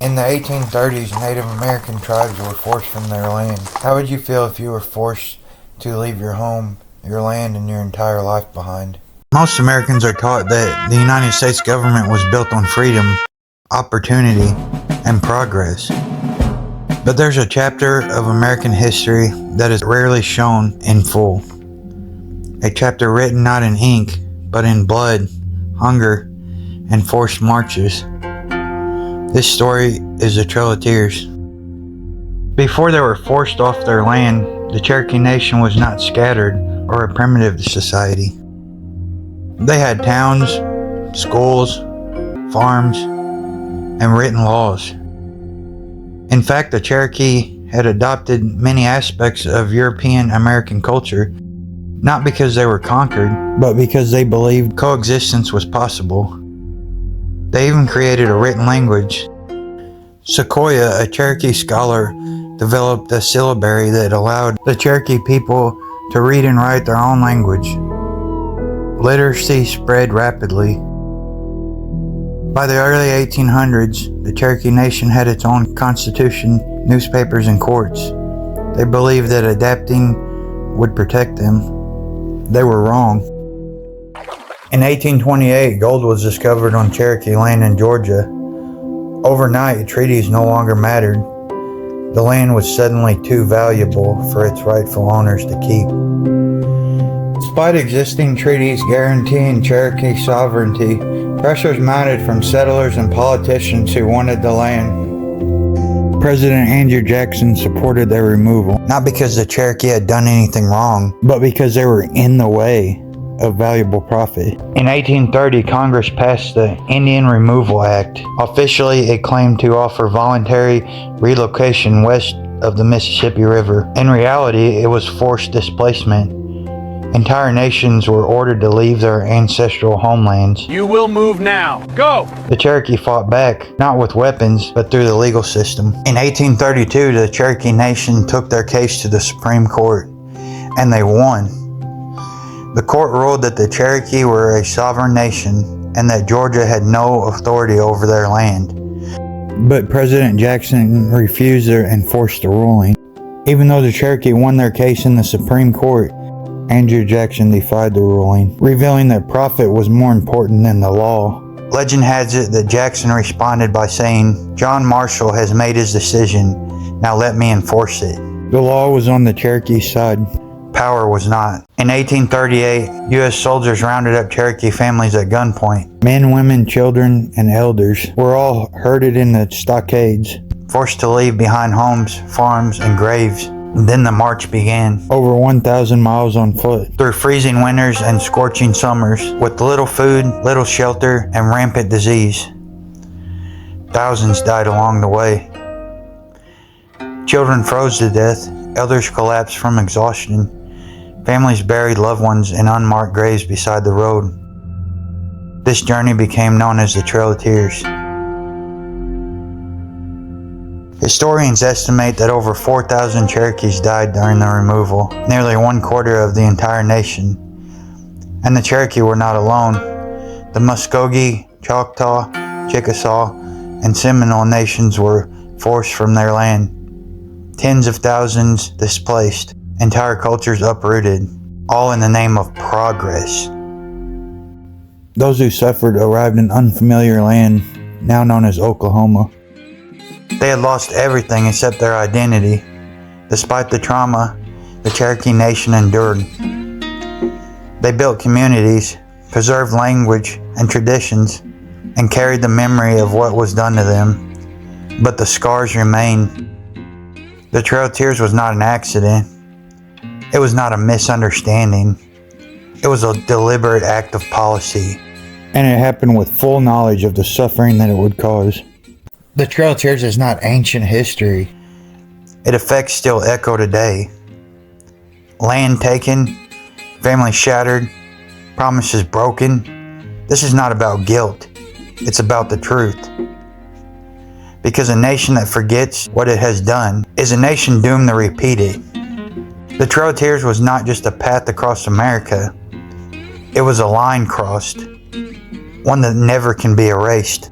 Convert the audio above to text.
In the 1830s, Native American tribes were forced from their land. How would you feel if you were forced to leave your home, your land, and your entire life behind? Most Americans are taught that the United States government was built on freedom, opportunity, and progress. But there's a chapter of American history that is rarely shown in full. A chapter written not in ink, but in blood, hunger, and forced marches. This story is the Trail of Tears. Before they were forced off their land, the Cherokee Nation was not scattered or a primitive society. They had towns, schools, farms, and written laws. In fact, the Cherokee had adopted many aspects of European American culture, not because they were conquered, but because they believed coexistence was possible. They even created a written language. Sequoyah, a Cherokee scholar, developed a syllabary that allowed the Cherokee people to read and write their own language. Literacy spread rapidly. By the early 1800s, the Cherokee Nation had its own constitution, newspapers, and courts. They believed that adapting would protect them. They were wrong. In 1828, gold was discovered on Cherokee land in Georgia. Overnight, treaties no longer mattered. The land was suddenly too valuable for its rightful owners to keep. Despite existing treaties guaranteeing Cherokee sovereignty, pressures mounted from settlers and politicians who wanted the land. President Andrew Jackson supported their removal, not because the Cherokee had done anything wrong, but because they were in the way of valuable profit. In 1830, Congress passed the Indian Removal Act. Officially, it claimed to offer voluntary relocation west of the Mississippi River. In reality, it was forced displacement. Entire nations were ordered to leave their ancestral homelands. You will move now. Go! The Cherokee fought back, not with weapons, but through the legal system. In 1832, the Cherokee Nation took their case to the Supreme Court, and they won. The court ruled that the Cherokee were a sovereign nation and that Georgia had no authority over their land. But President Jackson refused to enforce the ruling. Even though the Cherokee won their case in the Supreme Court, Andrew Jackson defied the ruling, revealing that profit was more important than the law. Legend has it that Jackson responded by saying, "John Marshall has made his decision. Now let me enforce it." The law was on the Cherokee side. Power was not. In 1838, U.S. soldiers rounded up Cherokee families at gunpoint. Men, women, children, and elders were all herded in the stockades, forced to leave behind homes, farms, and graves. Then the march began. Over 1,000 miles on foot, through freezing winters and scorching summers, with little food, little shelter, and rampant disease. Thousands died along the way. Children froze to death. Elders collapsed from exhaustion. Families buried loved ones in unmarked graves beside the road. This journey became known as the Trail of Tears. Historians estimate that over 4,000 Cherokees died during the removal, nearly 1/4 of the entire nation. And the Cherokee were not alone. The Muskogee, Choctaw, Chickasaw, and Seminole nations were forced from their land. Tens of thousands displaced, entire cultures uprooted, all in the name of progress. Those who suffered arrived in unfamiliar land, now known as Oklahoma. They had lost everything except their identity. Despite the trauma, the Cherokee Nation endured. They built communities, preserved language and traditions, and carried the memory of what was done to them. But the scars remain. The Trail of Tears was not an accident. It was not a misunderstanding. It was a deliberate act of policy. And it happened with full knowledge of the suffering that it would cause. The Trail of Tears is not ancient history. Its effects still echo today. Land taken, families shattered, promises broken. This is not about guilt. It's about the truth. Because a nation that forgets what it has done is a nation doomed to repeat it. The Trail of Tears was not just a path across America. It was a line crossed, one that never can be erased.